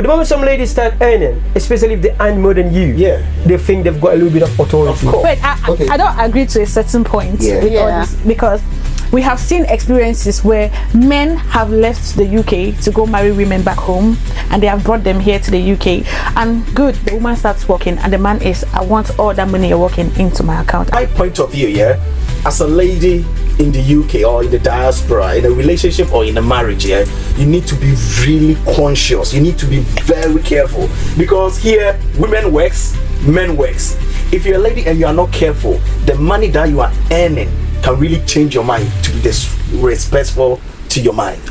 But the moment some ladies start earning, especially if they earn more than you, they think they've got a little bit of authority. Wait, I don't agree to a certain point with all this, because we have seen experiences where men have left the UK to go marry women back home, and they have brought them here to the UK. And good, the woman starts working, and the man is, I want all that money you're working into my account. My point of view, as a lady in the UK or in the diaspora, in a relationship or in a marriage, you need to be really conscious. You need to be very careful, because here women works, men works. If you're a lady and you are not careful, the money that you are earning can really change your mind to be disrespectful to your mind.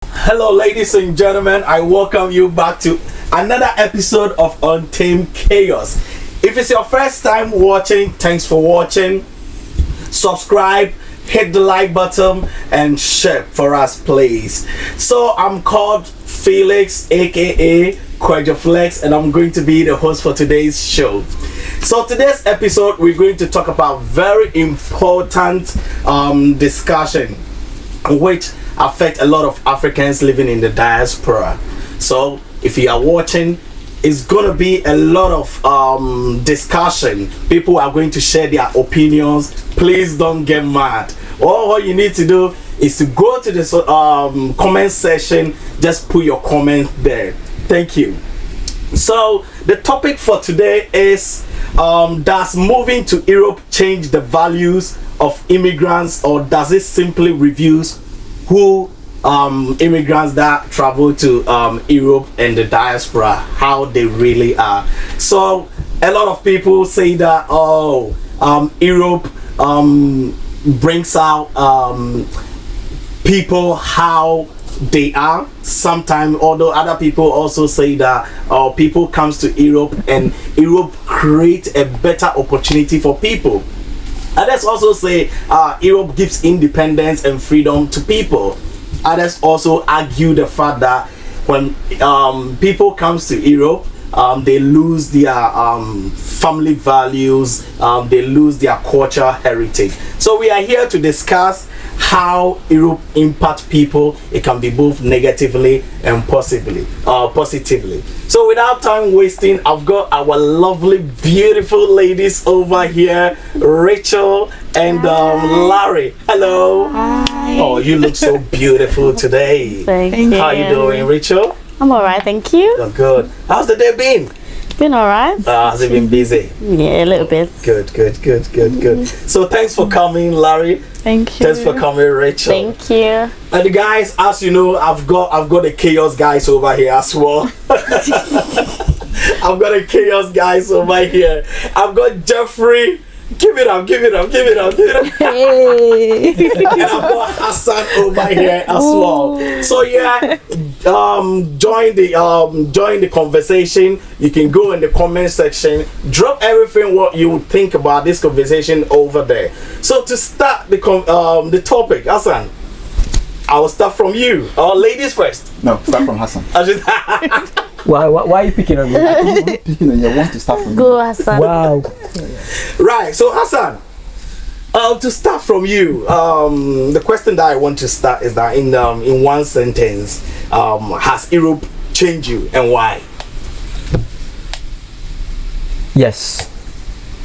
Hello ladies and gentlemen, I welcome you back to another episode of Untamed Chaos. If it's your first time watching, thanks for watching. Subscribe, hit the like button and share for us please. So I'm called Felix, aka Quadroflex, and I'm going to be the host for today's show. So today's episode we're going to talk about very important discussion which affect a lot of Africans living in the diaspora. So if you are watching, it's gonna be a lot of discussion. People are going to share their opinions. Please don't get mad. All you need to do is to go to the comment section, just put your comment there. Thank you. So the topic for today is does moving to Europe change the values of immigrants, or does it simply reviews who immigrants that travel to Europe and the diaspora, how they really are? So a lot of people say that Europe brings out people how they are. Sometimes, although other people also say that people comes to Europe and Europe create a better opportunity for people. Others also say Europe gives independence and freedom to people. Others also argue the fact that when people comes to Europe, they lose their family values, they lose their cultural heritage. So we are here to discuss how Europe impacts people. It can be both negatively and positively. So without time wasting, I've got our lovely, beautiful ladies over here, Rachel and Larry. Hello. Hi. Oh, you look so beautiful today. Thank you. How you doing, Rachel? I'm alright, thank you. Oh, good. How's the day been? Been alright. Has it been busy? Yeah, a little bit. Good. So thanks for coming, Larry. Thank you. Thanks for coming, Rachel. Thank you. And the guys, as you know, I've got the chaos guys over here as well. I've got the chaos guys over here. I've got Jeffrey. Give it up. Hey. And I've got Hassan over here as well. So join the conversation. You can go in the comment section, drop everything what you would think about this conversation over there. So to start the topic, Hassan, I will start from you. Ladies first. No, start from Hassan. Why are you picking on me? I'm picking on you. I want to start from Go, Hassan. Wow. Right, so Hassan, to start from you, the question that I want to start is that in one sentence, has Europe changed you and why? Yes.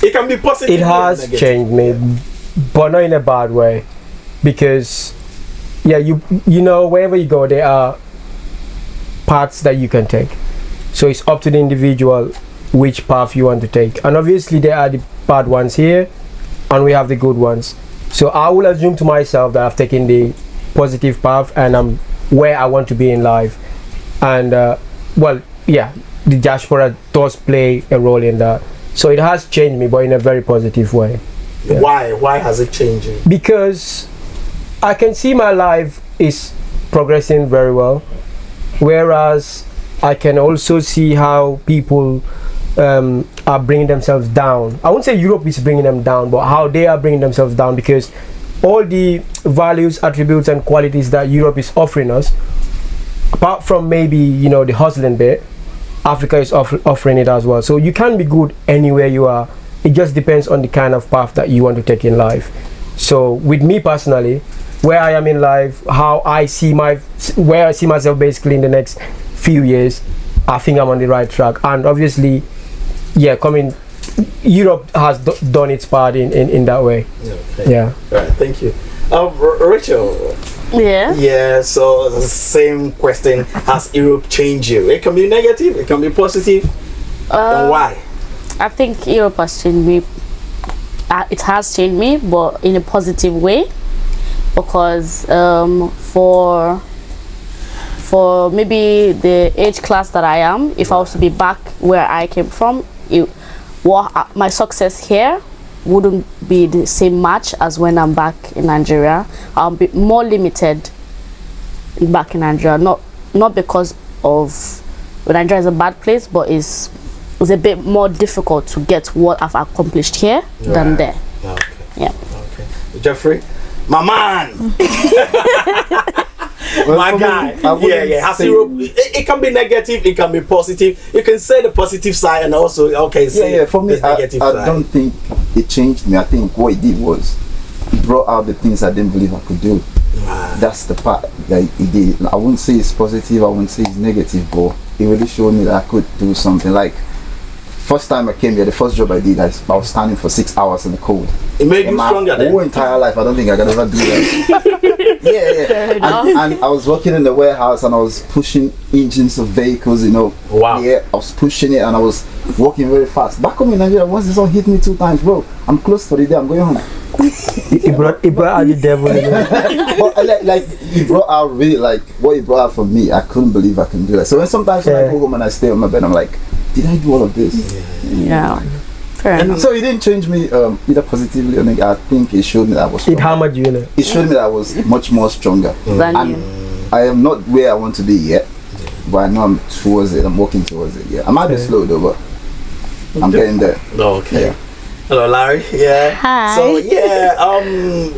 It can be positive. It has changed me, but not in a bad way, because you know, wherever you go, there are paths that you can take. So it's up to the individual which path you want to take, and obviously there are the bad ones here and we have the good ones. So I will assume to myself that I've taken the positive path and I'm where I want to be in life. And the diaspora does play a role in that. So it has changed me, but in a very positive way. Yeah. Why has it changed you? Because I can see my life is progressing very well, whereas I can also see how people are bringing themselves down. I won't say Europe is bringing them down, but how they are bringing themselves down, because all the values, attributes and qualities that Europe is offering us, apart from maybe the hustling bit, Africa is offering it as well. So you can be good anywhere you are, it just depends on the kind of path that you want to take in life. So with me personally, where I am in life, where I see myself basically in the next few years, I think I'm on the right track. And obviously, Europe has done its part in that way. Okay. Yeah. All right, thank you. Rachel. Yeah. Yeah, so the same question. Has Europe changed you? It can be negative, it can be positive. And why? I think Europe has changed me. It has changed me, but in a positive way. Because for maybe the age class that I am, if I was to be back where I came from, my success here wouldn't be the same match as when I'm back in Nigeria. I'll be more limited back in Nigeria, not because of Nigeria is a bad place, but it's a bit more difficult to get what I've accomplished here than there. Okay. Yeah. Okay. Jeffrey, my man. My guy. Has Europe, it can be negative, it can be positive. You can say the positive side and also say for me, the negative I side. don't think it changed me. I think what it did was it brought out the things I didn't believe I could do. That's the part that it did. I wouldn't say it's positive, I wouldn't say it's negative, but it really showed me that I could do something. Like first time I came here, the first job I did, I was standing for 6 hours in the cold. It made you stronger then? My whole entire life, I don't think I can ever do that. And I was working in the warehouse and I was pushing engines of vehicles, Wow. Yeah, I was pushing it and I was walking very fast. Back home in Nigeria, once this all hit me 2 times, bro, I'm close for the day, I'm going home. He brought out the devil. But like he brought out really what he brought out for me. I couldn't believe I can do that. So sometimes when I go home and I stay on my bed, I'm like, did I do all of this? Yeah. Fair enough. So it didn't change me either positively or negatively. I think it showed me that I was stronger. It hammered you, It showed me that I was much more stronger. Than you. I am not where I want to be yet, but I know I'm towards it. I'm working towards it. Yeah, I might be slow though, but I'm getting there. Okay. Yeah. Hello, Larry. Yeah. Hi. So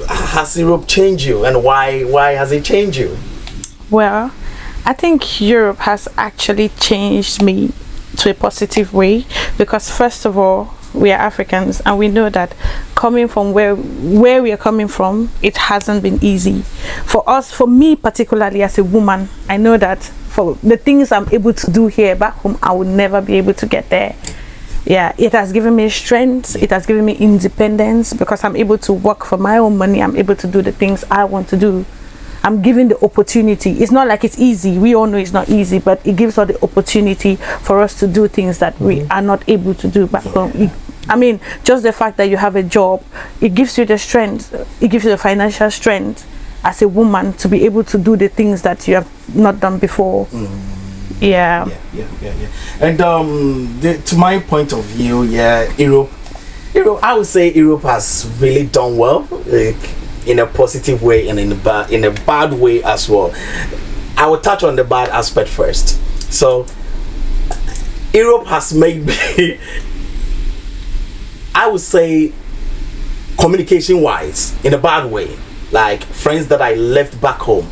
has Europe changed you, and why has it changed you? Well, I think Europe has actually changed me to a positive way, because first of all, we are Africans and we know that coming from where we are coming from, it hasn't been easy for me particularly as a woman. I know that for the things I'm able to do here back home, I would never be able to get there. Yeah, it has given me strength, it has given me independence, because I'm able to work for my own money. I'm able to do the things I want to do. I'm given the opportunity. It's not like it's easy. We all know it's not easy, but it gives us the opportunity for us to do things that we are not able to do back home. Just the fact that you have a job, it gives you the strength, it gives you the financial strength as a woman to be able to do the things that you have not done before. Yeah. And to my point of view, Europe, I would say Europe has really done well. In a positive way and in a bad way as well. I will touch on the bad aspect first. So Europe has made me, I would say, communication wise, in a bad way. Like friends that I left back home,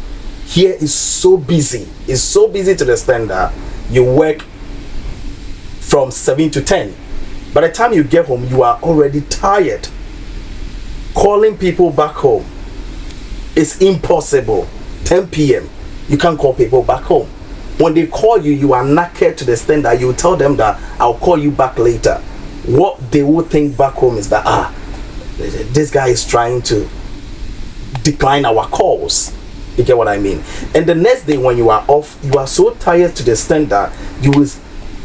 here is so busy. It's so busy to the extent that you work from 7 to 10. By the time you get home, you are already tired. Calling people back home is impossible. 10 p.m. you can't call people back home. When they call you, you are knackered to the extent that you tell them that I'll call you back later. What they will think back home is that this guy is trying to decline our calls. You get what I mean? And the next day when you are off, you are so tired to the extent that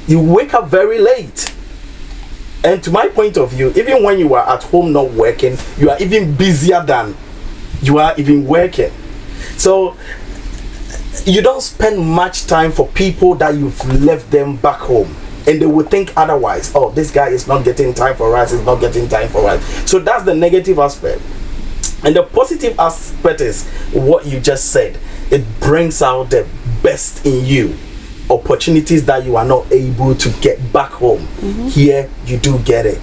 you wake up very late. And to my point of view, even when you are at home not working, you are even busier than you are even working. So you don't spend much time for people that you've left them back home, and they will think otherwise. Oh, this guy is not getting time for us, he's not getting time for us. So that's the negative aspect. And the positive aspect is what you just said. It brings out the best in you. Opportunities that you are not able to get back home. Here you do get it.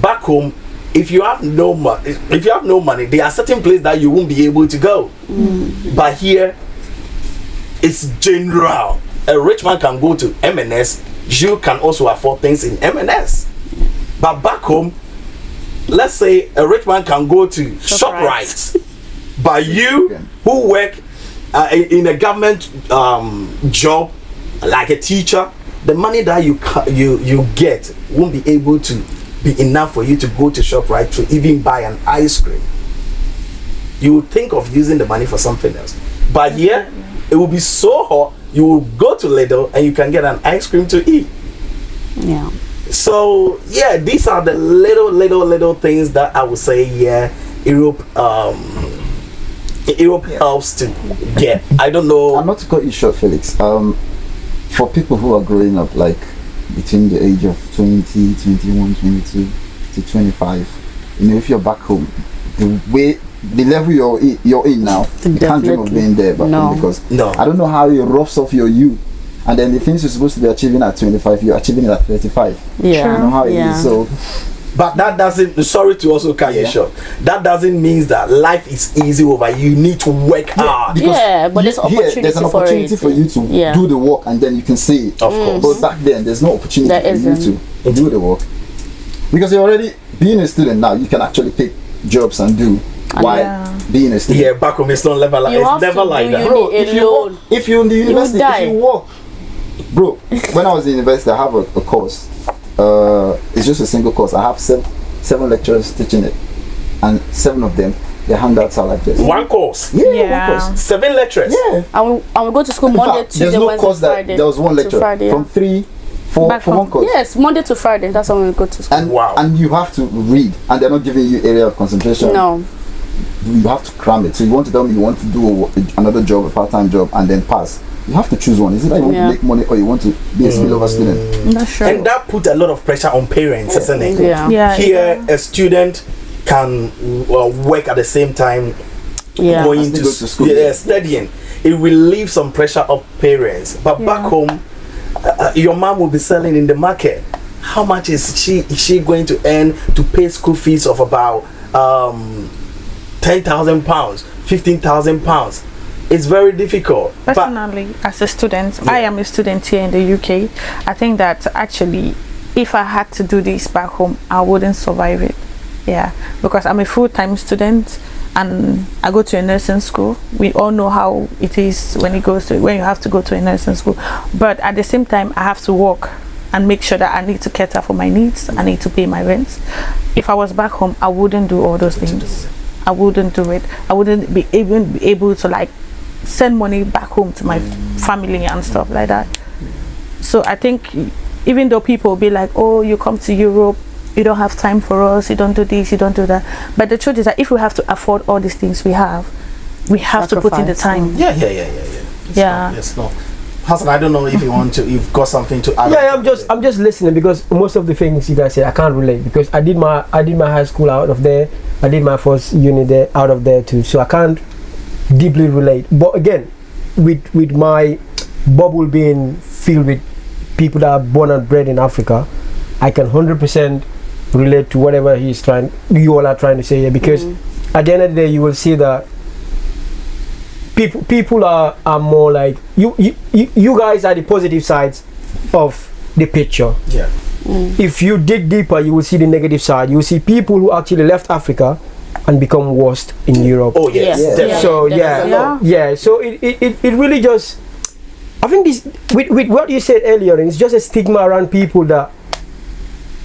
Back home, if you have no money, there are certain places that you won't be able to go. But here it's general. A rich man can go to M&S. You can also afford things in M&S. But back home, let's say a rich man can go to ShopRite, but you who work in a government job, like a teacher, the money that you get won't be able to be enough for you to go to ShopRite to even buy an ice cream. You would think of using the money for something else. But here, it will be so hot, you will go to Lidl and you can get an ice cream to eat. Yeah. So yeah, these are the little things that I would say, yeah, Europe helps to get. I don't know. I'm not to cut you short, Felix. For people who are growing up like between the age of 20, 21, 22 to 25, you know, if you're back home, the level you're in now, you can't dream of being there back home, because I don't know how it roughs off your youth, and then the things you're supposed to be achieving at 25, you're achieving it at 35. Yeah. You know how it is. So, but that doesn't, sorry to also cut you short, that doesn't mean that life is easy over. You need to work hard. But there's there's an opportunity for you to do the work, and then you can say it. Of course. But back then, there's no opportunity for you to do the work, because you're already being a student now. You can actually pick jobs and do while being a student. Yeah, back home it's not never like that. Bro, if you're in the university, if you work, bro. When I was in university, I have a course. It's just a single course. I have seven lecturers teaching it, and 7 of them, their handouts are like this. One course. One course. 7 lecturers. Yeah. And we go to school Monday, Tuesday, Wednesday, Friday. There was one lecture from 3, 4 for one course. Yes, Monday to Friday. That's when we go to school. And and you have to read, and they're not giving you area of concentration. No. You have to cram it. So you want to tell me you want to do another job, a part-time job, and then pass. You have to choose one. Is it that you want to make money, or you want to be a spillover student? That's true. And that put a lot of pressure on parents, isn't it? Yeah. Here, a student can work at the same time going to school. Studying. It will leave some pressure on parents. But back home, your mom will be selling in the market. How much is she going to earn to pay school fees of about £10,000, £15,000? It's very difficult. Personally, as a student, I am a student here in the UK. I think that actually, if I had to do this back home, I wouldn't survive it. Yeah, because I'm a full-time student and I go to a nursing school. We all know how it is when you have to go to a nursing school. But at the same time, I have to work and make sure that I need to cater for my needs. I need to pay my rent. If I was back home, I wouldn't do all those things. I wouldn't do it. I wouldn't be able to like send money back home to my family and stuff like that. So I think even though people will be like, oh, you come to Europe, you don't have time for us, you don't do this, you don't do that, but the truth is that if we have to afford all these things we have to put in the time. It's not. Hassan, I don't know if you've got something to add. I'm just listening, because most of the things you guys say I can't relate, because I did my high school out of there, I did my first uni there out of there too, so I can't deeply relate. But again, with my bubble being filled with people that are born and bred in Africa, I can 100% relate to whatever you all are trying to say here, because at the end of the day you will see that people are more like you guys are the positive sides of the picture. If you dig deeper, you will see the negative side. You will see people who actually left Africa and become worst in Europe. So so it really just, I think this with what you said earlier, it's just a stigma around people that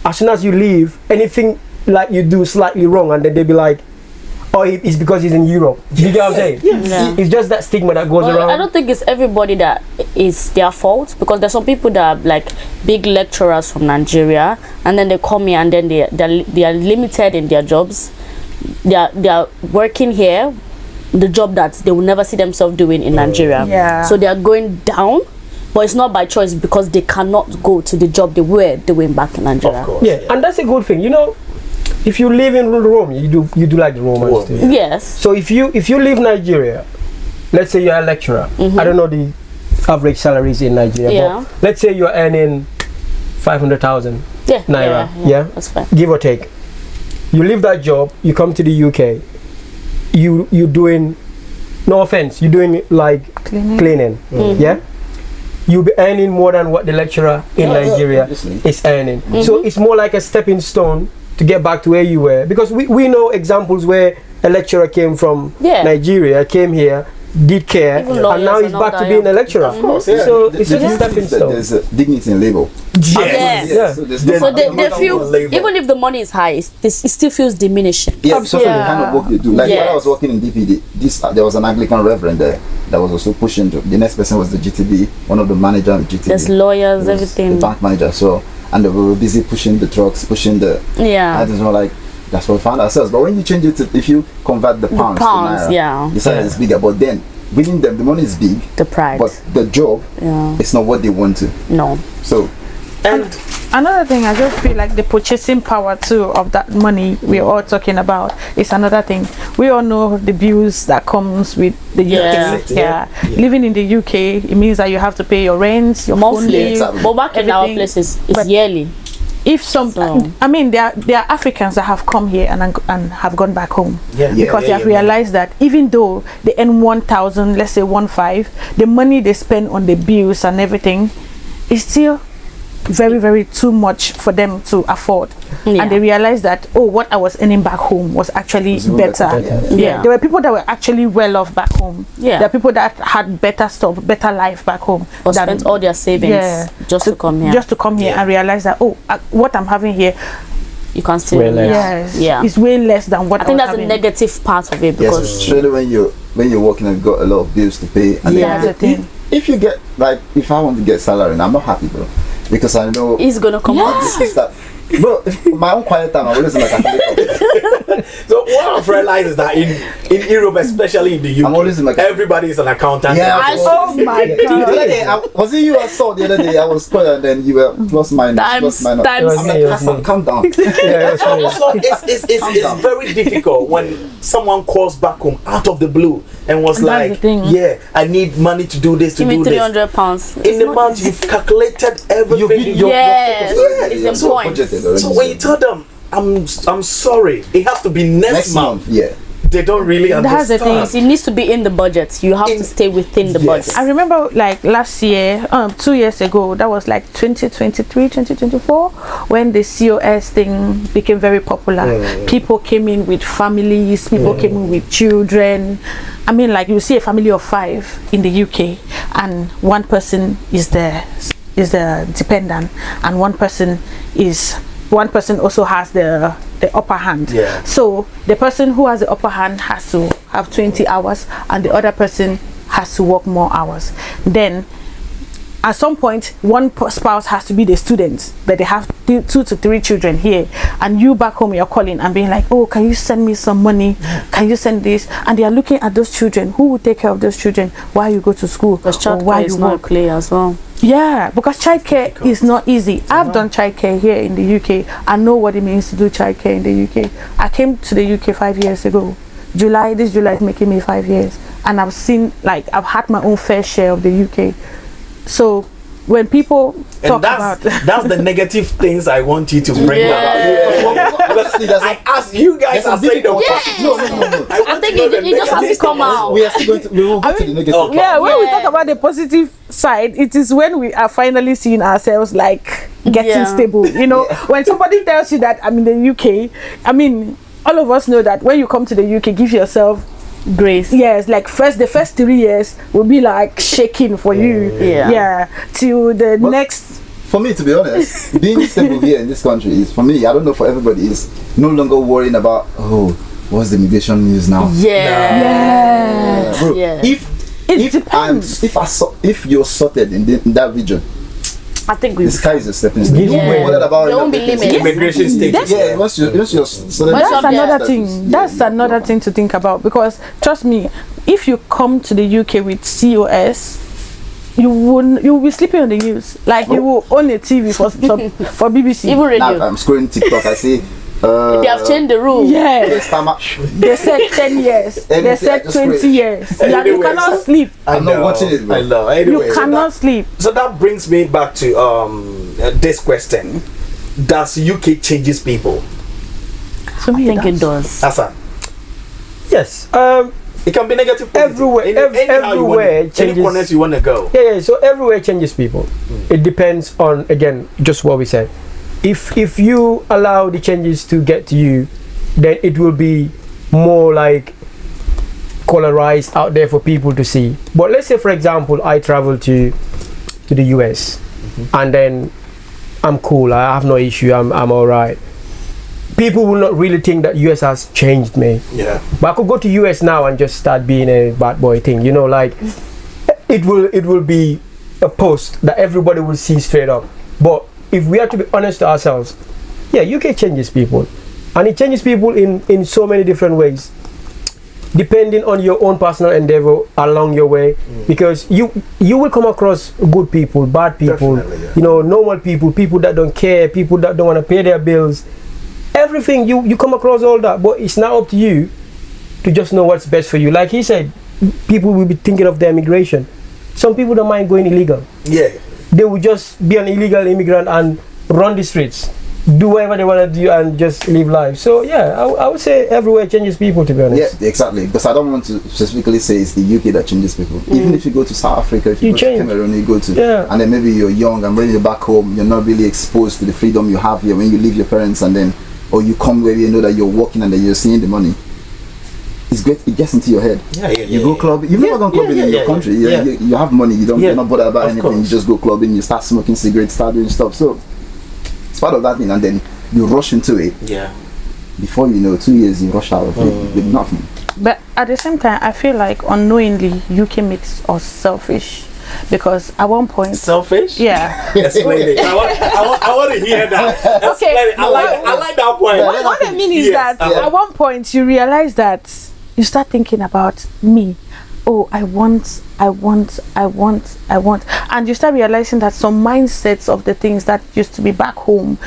as soon as you leave, anything like you do slightly wrong, and then they'll be like, oh, it's because he's in Europe. You get what I'm saying? It's just that stigma that goes around. I don't think it's everybody that is their fault, because there's some people that are like big lecturers from Nigeria, and then they come here and then they are limited in their jobs. They are working here, the job that they will never see themselves doing in Nigeria. So they are going down, but it's not by choice, because they cannot go to the job they were doing back in Nigeria. Of course. And that's a good thing. You know, if you live in Rome, you do like the Romans too. Yes. So if you leave Nigeria, let's say you're a lecturer. I don't know the average salaries in Nigeria, but let's say you're earning 500,000 naira. That's fine. Give or take. You leave that job, you come to the UK, you doing, no offense, you're doing like cleaning. you'll be earning more than what the lecturer in Nigeria obviously. is earning. So it's more like a stepping stone to get back to where you were, because we know examples where a lecturer came from Nigeria, came here, did care, and now he's back to being a lecturer. Of course, yeah. So it's just a stepping stone. There's a dignity in labor. Yes. Yeah. So there's So no they feel, even if the money is high, it still feels diminishing. yeah, so for the kind of work they do. Like when I was working in DPD, there was an Anglican reverend there that was also pushing. The next person was the GTB, one of the managers of GTB. There's lawyers, He was everything. the bank manager. So, and they were busy pushing the trucks, pushing the. I just know, like, that's what we found ourselves. But when you change it to, if you convert the pounds, to naira, the size is bigger. But then within them, the money is big. The pride. But the job, it's not what they want to. No. So. And another thing, I just feel like the purchasing power too of that money we're all talking about is another thing. We all know the bills that comes with the UK. Living in the UK, it means that you have to pay your rent, your monthly. Exactly. But back in our places, it's yearly. If some, I mean, there are Africans that have come here and have gone back home because they have realized that even though they earn 1,000, let's say 1,500, the money they spend on the bills and everything is still very, very too much for them to afford. And they realized that, what I was earning back home was actually better. There were people that were actually well off back home. There are people that had better stuff, better life back home, or spent all their savings just to come here. Just to come here and realize that what I'm having here, you can still it's way less than what I think that's the negative part of it, because especially when you're working and you've got a lot of bills to pay, and that's the thing. If you get, like, if I want to get salary and I'm not happy, bro, because I know it's gonna come out. Bro, my own quiet time, I'm always like a calculator. So what I've realized is that in Europe, especially in the UK, I'm always like everybody is an accountant. Oh my God! The other day, was it you I saw the other day? I was calling and then you were plus minus. Times. I'm like, Hassan, calm down. So it's very difficult when someone calls back home out of the blue and was like, I need money to do this, Give me 300 pounds. In the month, you've calculated everything. It's important. So when you tell them, I'm sorry, it has to be next month. They don't really understand. That's the thing. It needs to be in the budget. You have to stay within the budget. I remember, like, last year, 2 years ago, that was like 2023, 2024, when the COS thing became very popular. People came in with families, people came in with children. I mean, like, you see a family of 5 in the UK, and one person is the dependent, and one person also has the upper hand. So the person who has the upper hand has to have 20 hours and the other person has to work more hours. Then at some point one spouse has to be the student, but they have 2 to 3 children here, and you back home you're calling and being like, can you send me some money, can you send this, and they are looking at those children. Who will take care of those children while you go to school, because childcare is not play as well. Because childcare is not easy. I've done childcare here in the UK. I know what it means to do childcare in the UK. I came to the UK 5 years ago. This July is making me 5 years, and I've had my own fair share of the UK. So when people talk about that's the negative things I want you to bring about. Because I asked you guys are saying the positive. No. I think it just has to come out. We will go to the negative. When we talk about the positive side, it is when we are finally seeing ourselves like getting stable. When somebody tells you that I'm in the UK, I mean, all of us know that when you come to the UK, give yourself grace. Yes, like the first 3 years will be like shaking for you. Till the next. For me, to be honest, being stable here in this country is, for me, I don't know, for everybody, is no longer worrying about what's the immigration news now. Bro, if you're sorted in that region, I think the sky is a stepping stone. There won't be limits. Immigration status. Once you're sorted. That's another thing. That's another thing to think about, because trust me, if you come to the UK with COS, you will be sleeping on the news. Like, you will own a TV for BBC, even radio. Now, I'm scrolling TikTok. I see. They have changed the rule. They said 10 years. They said 20 years. You cannot sleep. I'm not watching it, bro. I know. Anyway, you cannot sleep. So that brings me back to this question: does UK changes people? To me, I think it does. Hassan. Yes. It can be negative. Positive. Everywhere, Any changes. corners you want to go. Yeah. So everywhere changes people. It depends on, again, just what we said. If you allow the changes to get to you, then it will be more like colorized out there for people to see. But let's say, for example, I travel to the US, and then I'm cool. I have no issue. I'm all right. People will not really think that US has changed me. Yeah. But I could go to US now and just start being a bad boy thing. You know, like it will be a post that everybody will see straight up. But if we have to be honest to ourselves, yeah, UK changes people, and it changes people in so many different ways, depending on your own personal endeavor along your way. Because you will come across good people, bad people, Definitely, yeah. you know, normal people that don't care, people that don't want to pay their bills. Everything, you come across all that, but it's now up to you to just know what's best for you. Like he said, people will be thinking of their immigration. Some people don't mind going illegal. Yeah. They will just be an illegal immigrant and run the streets, do whatever they want to do, and just live life. So yeah, I would say everywhere changes people, to be honest. Yeah, exactly. Because I don't want to specifically say it's the UK that changes people. Even if you go to South Africa, if you go change. to Cameroon, you go to, and then maybe you're young and when you're back home, you're not really exposed to the freedom you have here when you leave your parents, and then, or you come where you know that you're working and then you're seeing the money. It's great. It gets into your head. You go clubbing. You've never gone clubbing in your country. You have money. You're not bothered about anything. Course. You just go clubbing. You start smoking cigarettes. Start doing stuff. So it's part of that thing, and then you rush into it. Yeah. Before you know, 2 years you rush out of it with nothing. But at the same time, I feel like unknowingly UK makes us selfish, because at one point, Selfish? yeah. Explain it. I want to hear that. Explain it. I like that point. What I mean is that at one point you realize that you start thinking about me. Oh, I want, and you start realizing that some mindsets of the things that used to be back home,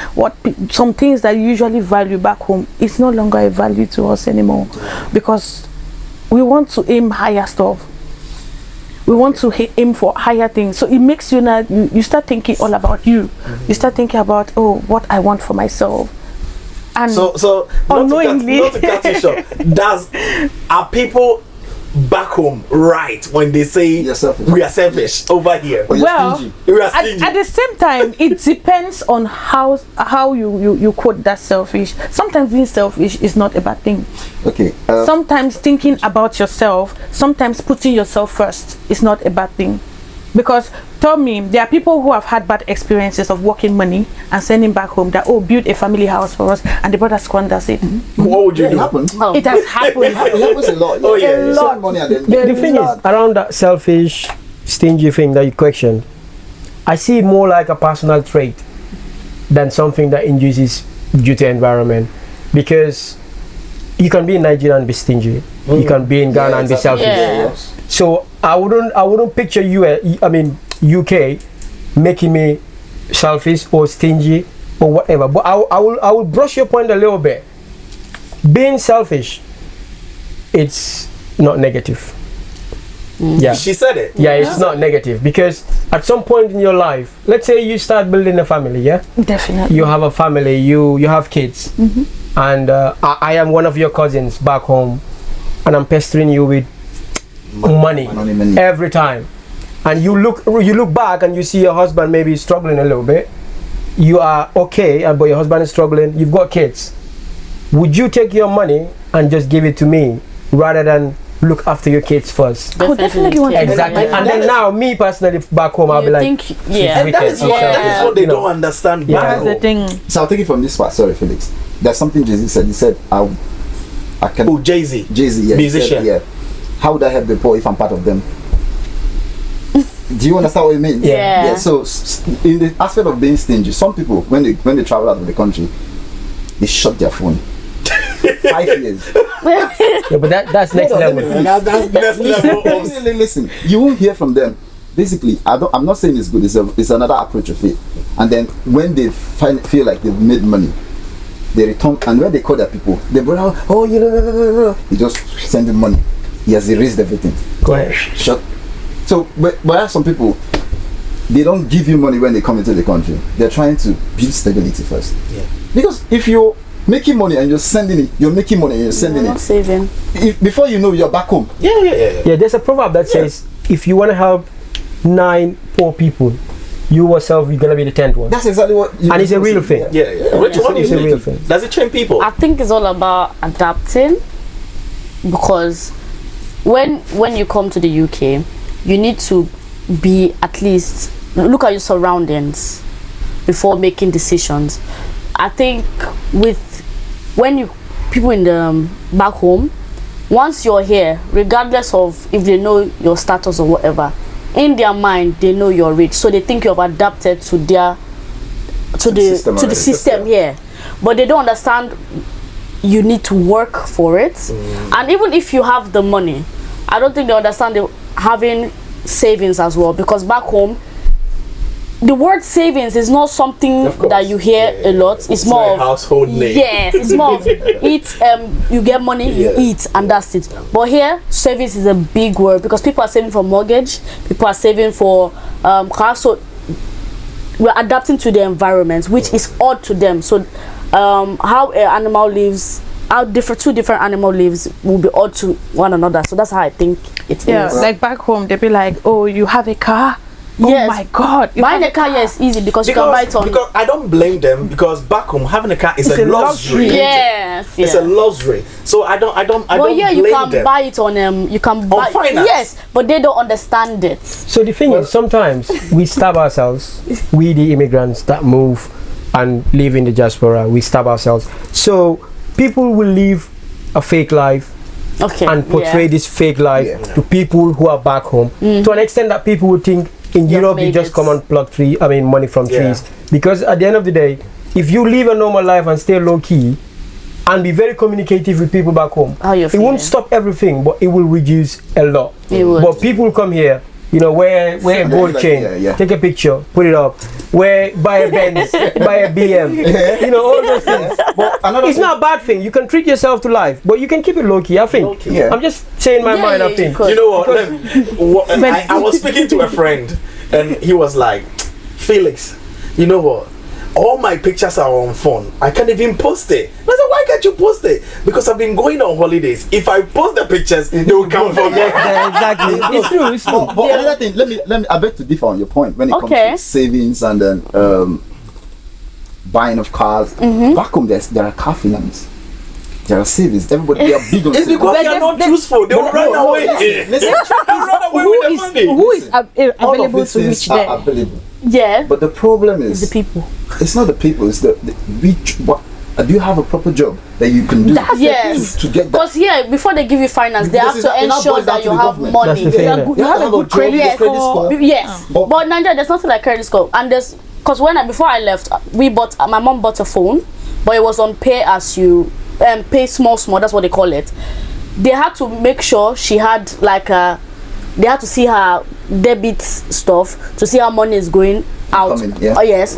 some things that you usually value back home, is no longer a value to us anymore, because we want to aim higher stuff. We want to aim for higher things. So it makes you now, you start thinking all about you. You start thinking about, oh, what I want for myself. And so unknowingly, not to cut you short, are people back home right when they say we are selfish over here? well, we are stingy. at the same time, it depends on how you quote that selfish. Sometimes being selfish is not a bad thing. Okay. Sometimes thinking about yourself, sometimes putting yourself first is not a bad thing. Because tell me, there are people who have had bad experiences of working money and sending back home that, oh, build a family house for us, and the brother squanders it. What would you do? It happens. It has happened. It happens a lot. Oh, yeah, You send money and then The thing is, around that selfish, stingy thing that you questioned, I see it more like a personal trait than something that induces due to environment. Because you can be in Nigeria and be stingy. You can be in Ghana and be selfish. Yeah. So I wouldn't picture UK making me selfish or stingy or whatever. But I will brush your point a little bit. Being selfish, it's not negative. Yeah. She said it. Yeah, it's not negative, because at some point in your life, let's say you start building a family, yeah? Definitely. You have a family, you have kids, and I am one of your cousins back home, and I'm pestering you with money every time, and you look back and you see your husband maybe struggling a little bit. You are okay, but your husband is struggling. You've got kids. Would you take your money and just give it to me rather than look after your kids first? I would definitely want to. Exactly. And then now, me personally, back home, I'll be like, And that is what they don't understand. That's the thing. So I'll take it from this part. Sorry, Felix. There's something Jay-Z said. He said, I can. Oh, Jay-Z. Jay-Z, yeah. Musician. Said, yeah. How would I help the poor if I'm part of them? Do you understand what it means? Yeah. So in the aspect of being stingy, some people when they travel out of the country, they shut their phone. 5 years. yeah, but that's next level. That's next level. Listen, you won't hear from them. Basically, I'm not saying it's good. It's another approach of it. And then when they feel like they've made money, they return, and when they call their people, they bring out, oh, you just send them money. He has erased everything. Go ahead. Shut. So, but there are some people, they don't give you money when they come into the country. They're trying to build stability first. Yeah. Because if you making money and you're sending it. You're making money and you're sending Not it. saving. Before you know, you're back home. Yeah, there's a proverb that says, if you want to help 9 poor people, you yourself, you're going to be the 10th one. That's exactly what. And it's a real thing. What do you It's a real think? thing. Does it train people? I think it's all about adapting, because when you come to the UK, you need to be at least look at your surroundings before making decisions. I think people in the back home, once you're here, regardless of if they know your status or whatever, in their mind they know you're rich, so they think you've adapted to the system here, but they don't understand you need to work for it. And even if you have the money, I don't think they understand having savings as well, because back home the word savings is not something that you hear a lot. It's more like household name. Yes, it's more of you get money, you eat, and that's it. But here, savings is a big word, because people are saving for mortgage, people are saving for car. So we're adapting to the environment, which is odd to them. So how an animal lives, how two different animal lives will be odd to one another. So that's how I think it is. Like back home, they'll be like, oh, you have a car? Yes. Oh my God! Buying a car here is easy because you can buy it on. Because I don't blame them, because back home having a car is a luxury. Yes, it's a luxury. So I don't Well, yeah, you can them. buy it on you can buy finance. Yes, but they don't understand it. So the thing is, sometimes we stab ourselves. We, the immigrants that move and live in the diaspora, we stab ourselves. So people will live a fake life and portray this fake life to people who are back home, to an extent that people would think in Europe you just come and pluck money from trees. Because at the end of the day, if you live a normal life and stay low key and be very communicative with people back home, it won't stop everything, but it will reduce a lot. But people come here, wear a gold chain, take a picture, put it up, buy a Benz, buy a BM, all those things. But it's not a bad thing. You can treat yourself to life, but you can keep it low key. I think. I'm just saying my mind. I think. You know what? I was speaking to a friend, and he was like, "Felix, you know what? All my pictures are on phone. I can't even post it." I said, "Why can't you post it?" Because I've been going on holidays. If I post the pictures, they will come from me. Exactly. It's true. It's true. But another thing, let me. I beg to differ on your point when it comes to savings and then buying of cars. Back home, there are car finance. There are savings. Everybody, they are big on It's savings. because they are not truthful. They will run away. Listen, Run away with the money. Who is all of available these to things reach are there? available. Yeah. But the problem is the people. It's not the people. It's the which. What do you have a proper job that you can do? Yes. To get that. Because here, before they give you finance, they have to ensure that you have money. That's the thing. You have a good credit score. Yes. But Nigeria, there's nothing like credit score. And because before I left, my mom bought a phone, but it was on pay as you pay small. That's what they call it. They had to make sure she had they had to see her debit stuff to see how money is going out. Oh yes.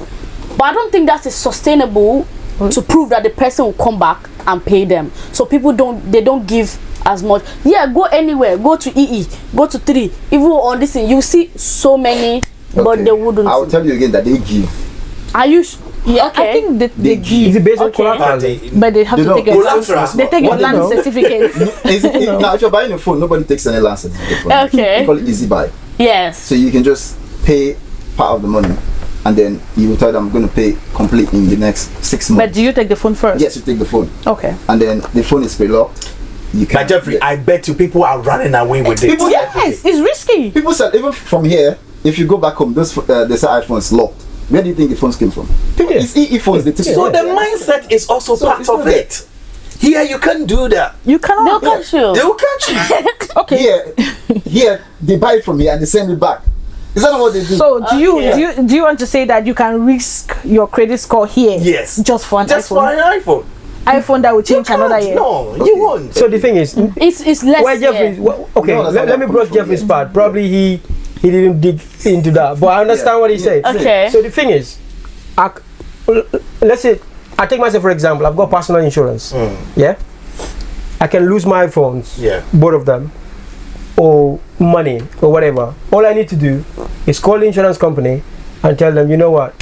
But I don't think that is sustainable to prove that the person will come back and pay them. So people don't give as much. Yeah, go anywhere, go to EE, go to 3. Even on this thing, you see so many, but they wouldn't. I will tell you again that they give. Are you? Yeah, okay. I think that they give. Is it based on collateral? But they have to take a land certificate. Now, if you're buying a phone, nobody takes any land certificate. Okay. They call it easy buy. Yes. So you can just pay part of the money, and then you will tell them, I'm going to pay complete in the next 6 months. But do you take the phone first? Yes, you take the phone. Okay. And then the phone is pre-locked. But Jeffrey, I bet you people are running away with it. Yes, it's risky. People said even from here, if you go back home, they say iPhone's locked. Where do you think the phones came from? It's EE phones. They took So the mindset is also part of it. Here you can't do that. You cannot. They'll catch you. They will catch you. Okay. Here they buy it from me and they send it back. Is that not what they do? So do you want to say that you can risk your credit score here? Yes. Just for an Just iPhone. for an iPhone. iPhone that will change another year. No, you won't. So the thing is, It's less. where Jeffrey, let me brush Jeffrey's part. Probably he didn't dig into that, but I understand what he said. Okay. So the thing is, let's say I take myself for example. I've got personal insurance. Yeah, I can lose my iPhones. Yeah. Both of them, or money or whatever. All I need to do is call the insurance company and tell them, you know what,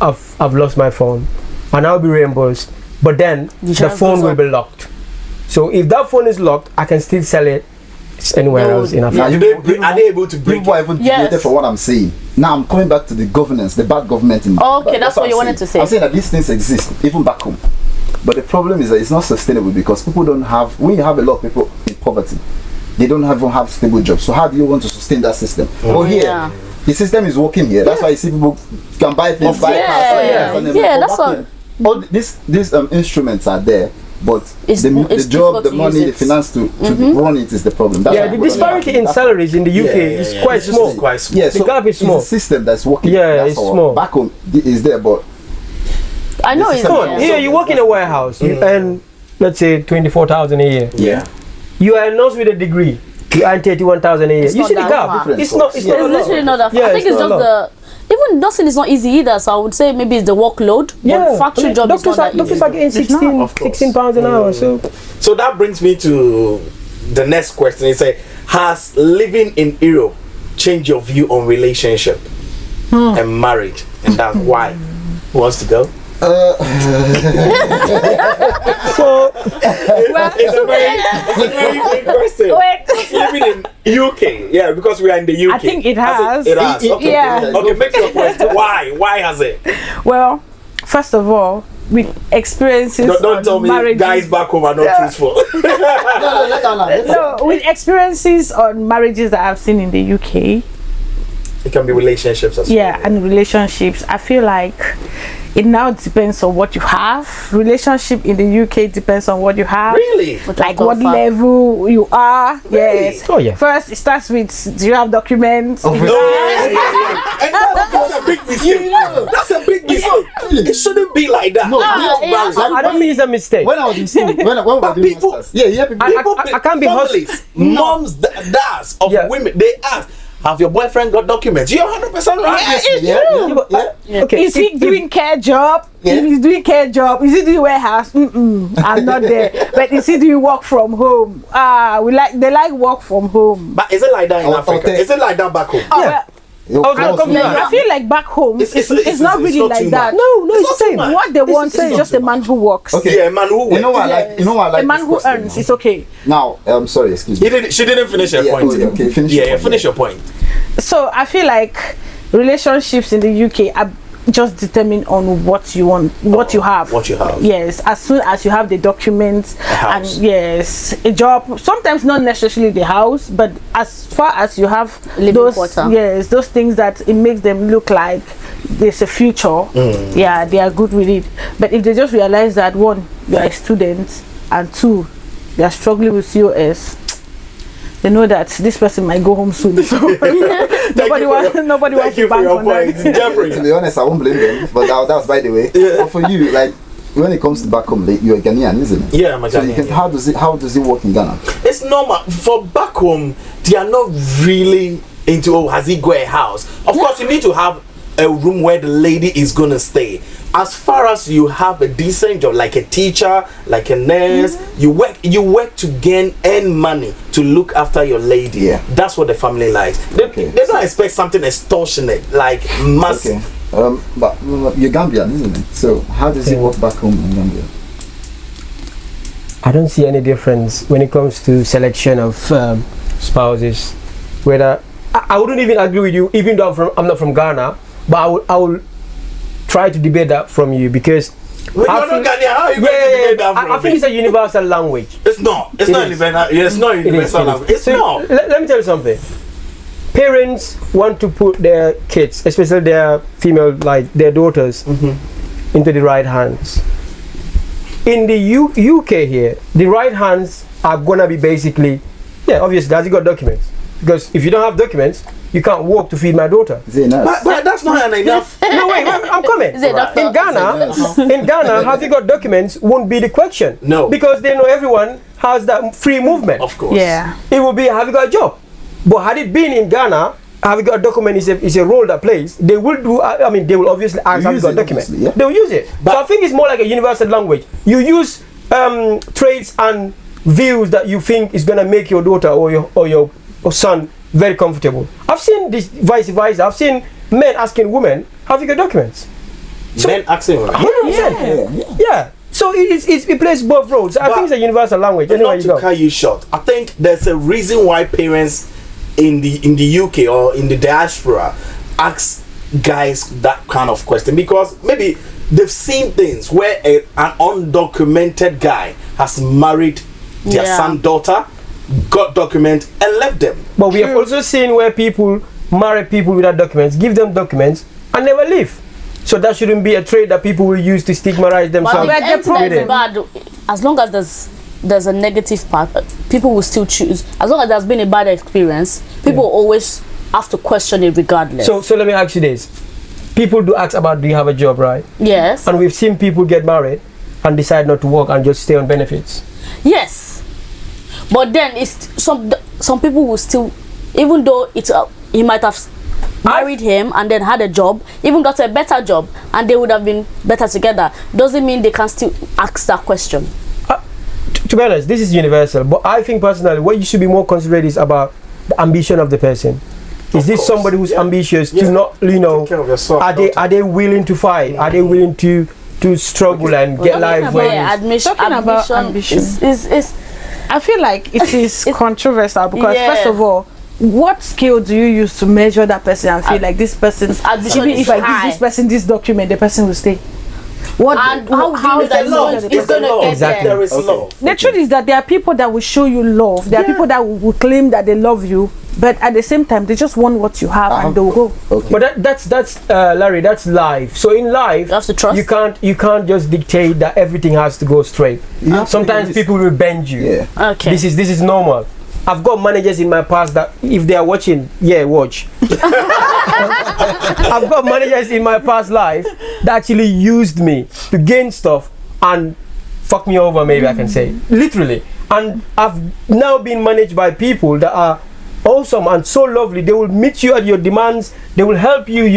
I've lost my phone, and I'll be reimbursed but then the chance phone goes will up. be locked. So if that phone is locked, I can still sell it anywhere else in Africa. Are they able to break People are it? even Yes. debated for what I'm saying. Now I'm coming back to the governance, the bad government in. Okay, that's what I'm you wanted saying. to say. I'm saying that these things exist even back home, but the problem is that it's not sustainable because people don't have. When you have a lot of people in poverty, they don't even have stable jobs. So how do you want to sustain that system? Well, here, Yeah. the system is working here. That's why you see people can buy things, buy Yeah. cars, and then Yeah, go that's back what- here. All these instruments are there, but It's the difficult job, the to money, use the it. finance to run it is the problem. That's Yeah, why the people don't disparity have- in that's- salaries in the UK is quite It's small. quite small. Yeah, The so gap is small. It's a system that's working. Yeah, that's it's all. small. Back home is there, but I know This it's is Come on, Yeah. here you work in a warehouse, you earn, let's say, 24,000 a year. Yeah. You are a nurse with a degree, you earn 31,000 a year. It's You not see the that gap? far. It's not. It's Yeah. not. It's a lot. literally not that far. Yeah, I think it's it's not just a lot. even nursing is not easy either. So I would say maybe it's the workload. Yeah, But factory job is not that doctors easy. are getting 16, Of course. 16 pounds an hour. So that brings me to the next question. It say, has living in Europe changed your view on relationship and marriage? And that's why. Who wants to go? So It's a very big question. Wait. Living in UK, yeah, because we are in the UK. I think it has. It has. Okay. Yeah. Okay, make your point. Why? Why has it? Well, first of all, with experiences Don't on tell me marriages- guys back home are not truthful. No, with experiences on marriages that I've seen in the UK, It can be relationships as well. yeah, and relationships, I feel like it now depends on what you have. Relationship in the UK depends on what you have. Really? Like what level you are. Yes. Oh, yeah. First, it starts with, do you have documents? No, and that's a big mistake. That's a big mistake. It shouldn't be like that. No, I don't think it's a mistake. when I was in school, when we were doing people- masters, yeah, people. I can't be families, moms, dads of Yeah. women, they ask, have your boyfriend got documents? You're 100% right. Okay. Is he doing care job? Yeah. If he's doing care job, is he doing warehouse? I'm not there. But is he doing work from home? They like work from home. But is it like that in Oh, Africa? okay. Is it like that back home? Oh, Yeah. well, I was gonna come to that. I feel like back home, It's it's not really not like too that. much. No, It's it's not the too same. much. What they want It's is just a man who works. Okay. Yeah, man who You know what? Yes. You know what? I like A man this who question earns now. is okay. Now, sorry, excuse me. She didn't finish her Yeah, point. okay, finish yeah, your point, finish yeah. your point. So I feel like relationships in the UK are just determined on what you want, what you have. What you have. Yes, as soon as you have the documents and house. yes, a job. Sometimes not necessarily the house, but as far as you have Living those, quarter. yes, those things that it makes them look like there's a future. Yeah, they are good with it. But if they just realize that one, you are a student, and two, they are struggling with COS. They know that this person might go home soon. So nobody wants Thank to you for bank your on point, that. Jeffrey. To be honest, I won't blame them, but that was by the way. But for you, like when it comes to back home, like, you're a Ghanaian, isn't it? Yeah, I'm a So you Ghanaian, can, yeah. how does it work in Ghana? It's normal for back home. They are not really into, oh, has he got a house? Of course, you need to have a room where the lady is gonna stay. As far as you have a decent job, like a teacher, like a nurse, you work to earn money to look after your lady. Yeah. That's what the family likes. They don't expect something extortionate, like massive. Okay. But you're Gambian, isn't it? So how does it work back home in Gambia? I don't see any difference when it comes to selection of spouses. Whether I wouldn't even agree with you, even though I'm not from Ghana, but I will try to debate that from you because Well, you're not Ghanaian. How are you going to debate that from I think me? it's a universal language. It's not. It's It not is. universal. It's not universal language. It's So, not. Let me tell you something. Parents want to put their kids, especially their female, like their daughters, into the right hands. In the UK here, the right hands are gonna be basically, yeah, obviously, has he got documents? Because if you don't have documents, you can't work to feed my daughter. Is it nice? But that's not enough. No, wait, I'm coming. Is it doctor? In Ghana, have you got documents won't be the question. No. Because they know everyone has that free movement. Of course. Yeah. It will be, have you got a job? But had it been in Ghana, have you got a document is a role that plays, they will do, I mean, they will obviously ask, have you use got a it, document? obviously, yeah. They will use it. But- so I think it's more like a universal language. You use traits and views that you think is going to make your daughter or your son very comfortable. I've seen this vice versa. I've seen men asking women, have you got documents? Men asking, right? 100%. Yeah. Yeah. So it plays both roles. I think it's a universal language. Anyway, Not to cut you short, I think there's a reason why parents in the UK or in the diaspora ask guys that kind of question, because maybe they've seen things where an undocumented guy has married their son, daughter, got documents and left them. But we have also seen where people marry people without documents, give them documents, and never leave. So that shouldn't be a trait that people will use to stigmatize themselves. But the bad, as long as there's a negative part, people will still choose. As long as there's been a bad experience, people always have to question it regardless. So let me ask you this. People do ask about, do you have a job, right? Yes. And we've seen people get married and decide not to work and just stay on benefits. Yes. But then it's some people will still, even though it's he might have married him and then had a job, even got a better job, and they would have been better together, doesn't mean they can still ask that question. To be honest, this is universal, but I think personally what you should be more considerate is about the ambition of the person. Is this somebody who's ambitious to not, are they willing to fight? Are they willing to struggle and get life where talking about ambition is I feel like it is controversial, because first of all, what skill do you use to measure that person and feel like this person's ambition? If I give this person this document, the person will stay. What? And how is that love? It's gonna get exactly. there. There is love. The truth is that there are people that will show you love. There are people that will claim that they love you, but at the same time, they just want what you have and they'll go. Okay. But that's Larry, that's life. So in life, You have to trust. you can't just dictate that everything has to go straight. Sometimes people will bend you. Yeah. Okay. This is normal. I've got managers in my past that if they are watching, watch. I've got managers in my past life that actually used me to gain stuff and fuck me over, maybe I can say. Literally. And I've now been managed by people that are awesome and so lovely. They will meet you at your demands. They will help you,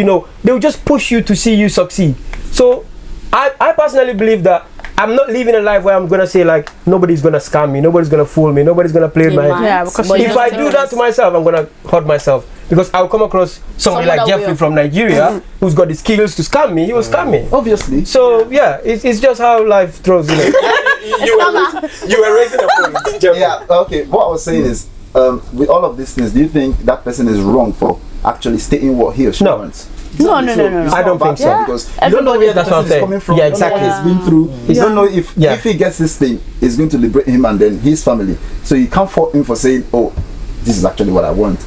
they will just push you to see you succeed. So I personally believe that I'm not living a life where I'm gonna say like nobody's gonna scam me, nobody's gonna fool me, nobody's gonna play with my head. Yeah, because If I do that to myself, I'm gonna hurt myself, because I'll come across somebody like Jeffrey from Nigeria who's got the skills to scam me. He will scam me. Obviously. So it's just how life throws. You were raising a point, Jeffrey. Yeah. Okay. What I was saying is, with all of these things, do you think that person is wrong for actually stating what he or she wants? No. I don't think so. Because you don't know where that person is coming from. Yeah, You don't know exactly. what he's been through. You don't know if he gets this thing, it's going to liberate him and then his family. So you can't fault him for saying, "Oh, this is actually what I want."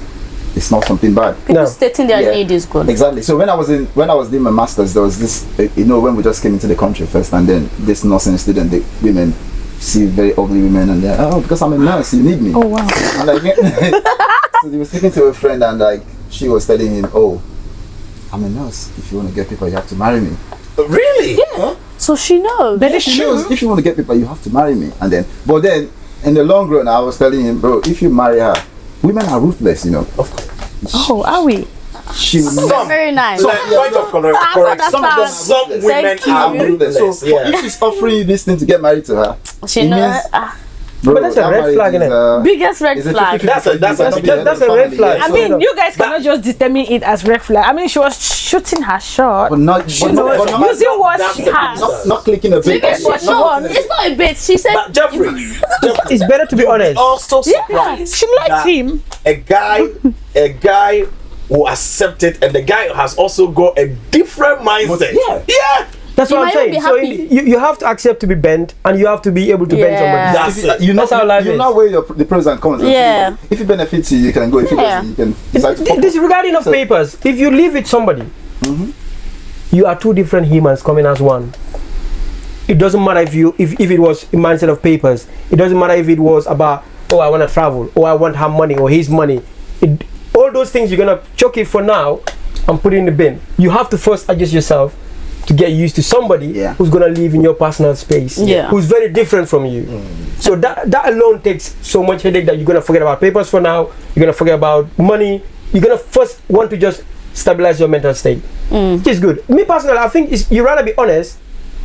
It's not something bad. People stating their need is good. Exactly. So when I was doing my masters, there was this, when we just came into the country first, and then this nursing student, the women see very ugly women, and they're, "Oh, because I'm a nurse, you need me." Oh wow. And like, so he was speaking to a friend, and like she was telling him, "Oh, I'm a nurse. If you want to get people, you have to marry me." Really? Yeah. So she knows. But it's She true. knows, if you want to get people, you have to marry me. But then in the long run, I was telling him, bro, if you marry her, women are ruthless, Of course. Oh, are we? She will Some. Very nice. So, point of correction. Some women Thank are you. ruthless. So if she's offering you this thing to get married to her, She it knows. means, bro, But that's a that red marriage flag, is, innit? Biggest red is a flag. 50-50 That's a red flag. I mean, you guys cannot just determine it as red flag. I mean, she was shooting her shot. But not, Using but what that's she the has. concern. not clicking a bit. Biggest what she wants. It's not a bit. She said. But Jeffrey, It's better to be honest. also Yeah, surprised she liked that him. a guy will accept it, and the guy has also got a different mindset. Yeah. That's You what I'm might saying. be So happy. you have to accept to be bent, and you have to be able to bend somebody. That's it. You know, That's how life you is. know where the pros and cons. Yeah. If it benefits you, you can go. If it doesn't, you can decide to fuck This off. regarding of papers. If you live with somebody, you are two different humans coming as one. It doesn't matter if it was a mindset of papers. It doesn't matter if it was about, oh, I want to travel, or I want her money, or his money. All those things you're gonna chuck it for now and put it in the bin. You have to first adjust yourself to get used to somebody who's gonna live in your personal space, who's very different from you. So that alone takes so much headache that you're gonna forget about papers for now. You're gonna forget about money. You're gonna first want to just stabilize your mental state, which is good. Me personally, I think you rather be honest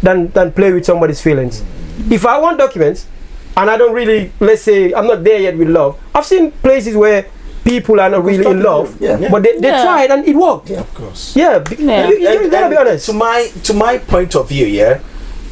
than play with somebody's feelings. If I want documents and I don't really, let's say I'm not there yet with love, I've seen places where people are not really in love, but they tried and it worked. Yeah, of course. You gotta be honest. To my point of view,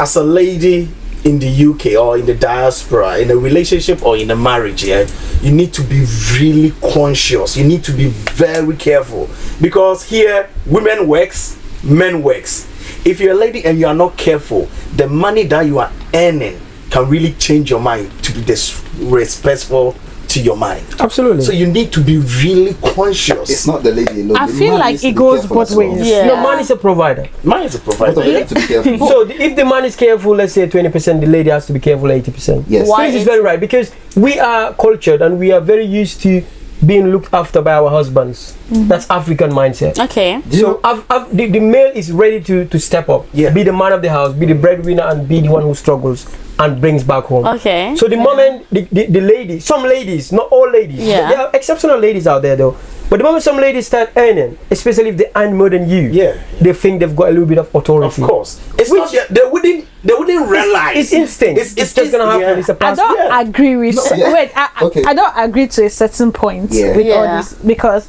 as a lady in the UK or in the diaspora, in a relationship or in a marriage, yeah, you need to be really conscious. You need to be very careful, because here women works, men works. If you're a lady and you are not careful, the money that you are earning can really change your mind to be disrespectful to your mind. Absolutely. So you need to be really conscious. It's not the lady alone. I The feel man like needs to it be goes careful both as well. ways. Yeah. No, man is a provider. Man is a provider. Both of them to be careful. So if the man is careful, let's say 20%, the lady has to be careful 80%. Yes. Why This is is- very right, because we are cultured and we are very used to being looked after by our husbands. That's African mindset. Okay. So the male is ready to step up, Yeah. be the man of the house, be the breadwinner, and be the one who struggles and brings back home. Okay. So the moment the lady, some ladies, not all ladies, Yeah. there are exceptional ladies out there though, but the moment some ladies start earning, especially if they earn more than you, Yeah. they think they've got a little bit of authority. Of course. It's not that they wouldn't realize. It's instinct. It's just gonna happen. yeah. It's a I pass. don't Yeah. agree with. yeah. Wait, Okay. I don't agree to a certain point Yeah. with all Yeah. this, because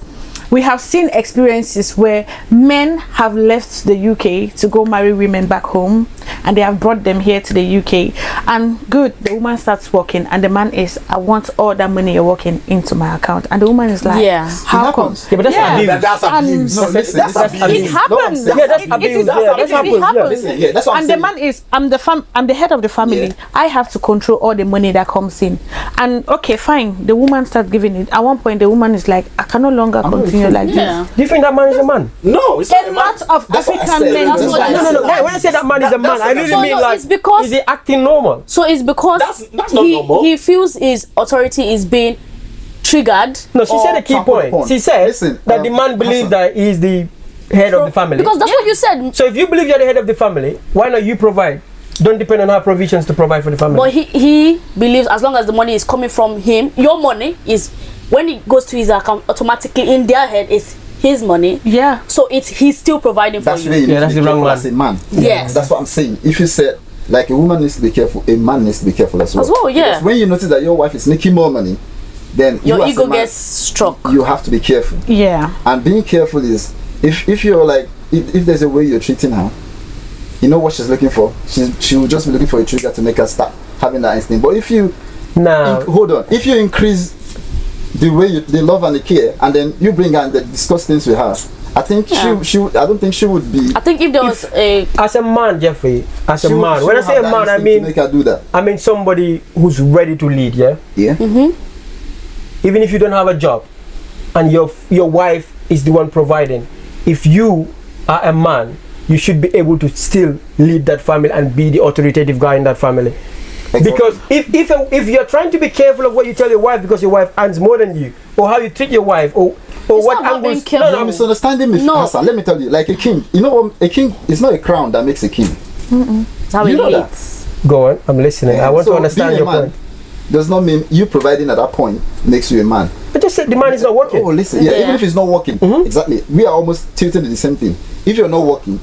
we have seen experiences where men have left the UK to go marry women back home, and they have brought them here to the UK. And good, the woman starts working, and the man is, I want all that money you're working into my account, and the woman is like, Yeah. how It come? happens. Yeah, but that's abuse. That's And- abuse. No, listen, that's that's abuse. It abuse. happens. No, I'm Yeah, that's It abuse. is- Yeah, that it happens. happens. Listen, yeah, that's what I'm And saying. the man is, I'm the head of the family. Yeah. I have to control all the money that comes in. And okay, fine, the woman starts giving it. At one point, the woman is like, I can no longer continue like Yeah. this. Do you think that man is a man? No, it's not A a lot man. of That's what I African said. men That's do what I that. No. When I say that man is a man, I really So mean no, like, it's because- is he acting normal? So it's because That's not normal. he feels his authority is being triggered. No, she said a key trample point. upon. She said Listen, that the man believes Hassan. that he is the head of the family. Because that's what you said. So if you believe you're the head of the family, why not you provide? Don't depend on her provisions to provide for the family. But he believes as long as the money is coming from him, your money is, when it goes to his account, automatically in their head is his money. Yeah. So he's still providing for That's you. where you need that's to be the wrong careful man. as a man. Yes. That's what I'm saying. If you said, like, a woman needs to be careful, a man needs to be careful as well. As well, yeah. Because when you notice that your wife is making more money, then Your you as a ego man, gets struck. you have to be careful. Yeah. And being careful is, if you're like, if there's a way you're treating her, you know what she's looking for. She will just be looking for a trigger to make her start having that instinct. But if you now, hold on, if you increase the way the love and the care, and then you bring her and then discuss things with her, I think Yeah. she I don't think she would be. I think if there was a as a man, Jeffrey, as a she would- man, she when I would say a have that man, I instinct to mean make her do that. somebody who's ready to lead. Yeah. Yeah. Even if you don't have a job, and your wife is the one providing, if you are a man, you should be able to still lead that family and be the authoritative guy in that family. Exactly. Because if you're trying to be careful of what you tell your wife because your wife earns more than you, or how you treat your wife, or what not about being angles. careful. You're misunderstanding me, No. Hassan. Let me tell you, like a king. You know what? A king is not a crown that makes a king. That's how You he know that. leads. Go on, I'm listening. I want So to understand being your a man point. does not mean you providing at that point makes you a man. I just said the man is not working. Oh, listen, yeah, Yeah. even if it's not working, exactly. We are almost tilted to the same thing. If you're not working,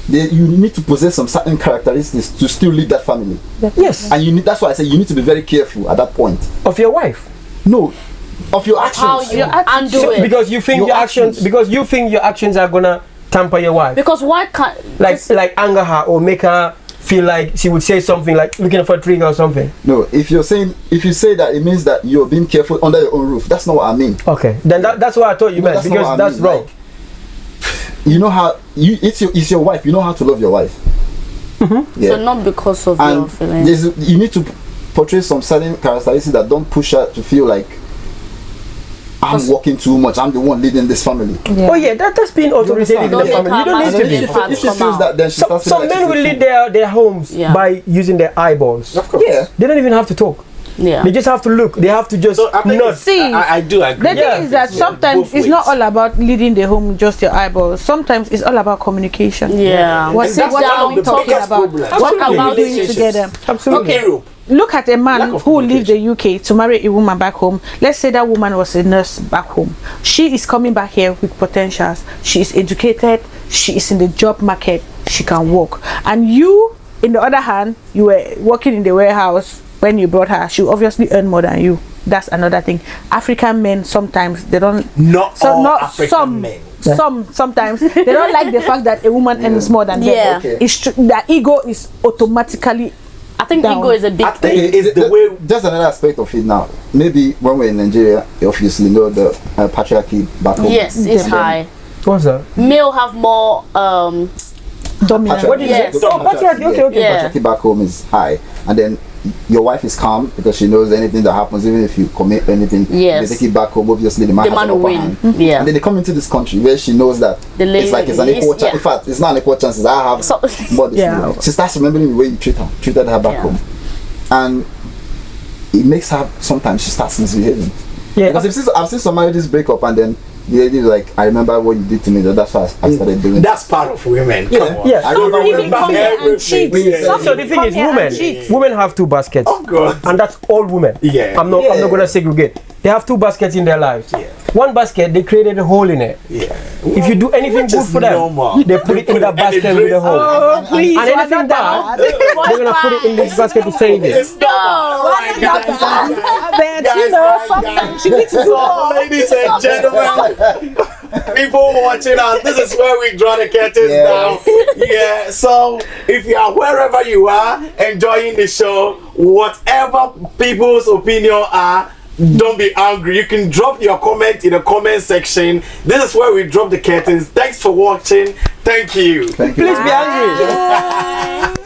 then you need to possess some certain characteristics to still lead that family. Yes, And you need, that's why I say you need to be very careful at that point. of your wife. No, of your actions. How you undo So, it. because you think Your your actions, actions. because you think your actions are gonna tamper your wife, Because why can't like anger her or make her feel like she would say something like looking for a trigger or something. No, if you say that, it means that you're being careful under your own roof. That's not what I mean. Okay, then that's what I thought you No, meant, that's not because what I that's mean. wrong. Like, you know how it's your wife. You know how to love your wife. Yeah. so not because of your And feelings? you need to portray some certain characteristics that don't push her to feel like I'm working too much. I'm the one leading this family. Yeah. Oh yeah, that's being authoritative in the understand? family. You don't Don't need to make be. her man. If she feels that, then she Some, starts some feeling like men will she's lead their homes Yeah. by using their eyeballs. Of course. Yeah. They don't even have to talk. Yeah. They just have to look. They have to just So I think nod. See, I do agree. the thing is that sometimes it's not all about leading the home with just your eyeballs. Sometimes it's all about communication. Yeah. What, And that's what one are of we the talking biggest about? problems. What are Absolutely. we doing together? Absolutely. Okay, Europe. Look at a man Lack of who leaves the UK to marry a woman back home. Let's say that woman was a nurse back home. She is coming back here with potentials. She is educated. She is in the job market. She can work. And you, in the other hand, you were working in the warehouse when you brought her. She obviously earned more than you. That's another thing. African men sometimes they don't. Not all African men. Sometimes they don't like the fact that a woman earns more than them. Yeah. Okay. It's their ego is automatically I think down. ego is a big I thing. think it's the way. Just another aspect of it now. Maybe when we're in Nigeria, you obviously know the patriarchy back home. Yes, it's And then high. What's that? Male have more Dominant. Patriarchy- What did you Yes. say? Oh, patriarchy. Okay, okay. Yeah. Patriarchy back home is high, and then your wife is calm because she knows anything that happens, even if you commit anything, Yes. they take it back home. Obviously, the man The has man an will upper win. hand. Yeah. And then they come into this country where she knows that The lady it's like it's an is- equal chance. yeah. In fact, it's not an equal chances. I have So- more. This Yeah. She starts remembering the way you treated her back Yeah. home, and it makes her sometimes she starts misbehaving. Yeah. Because I've seen some marriages break up, and then the lady is like, I remember what you did to me. That's why I started doing. That's part of women. Yeah. Come on. Yeah. I Some remember even when come here and everything. cheat. Yeah. Some So the thing come is, here and women cheat. have two baskets, Of course. and that's all women. Yeah. I'm not gonna segregate. They have two baskets in their lives. Yeah. One basket, they created a hole in it. Yeah. If you do anything Which good is for them, normal. they put it in that and basket it with a drains hole. Oh, please. And anything bad, they're gonna put it in this basket to save it. It's normal. Right, guys, But you know, sometimes she needs to So, ladies and gentlemen, people watching us, this is where we draw the curtains Yeah. down. Yeah, so if you are wherever you are enjoying the show, whatever people's opinion are, don't be angry. You can drop your comment in the comment section. This is where we drop the curtains. Thanks for watching. Thank you. Thank you. Please be angry.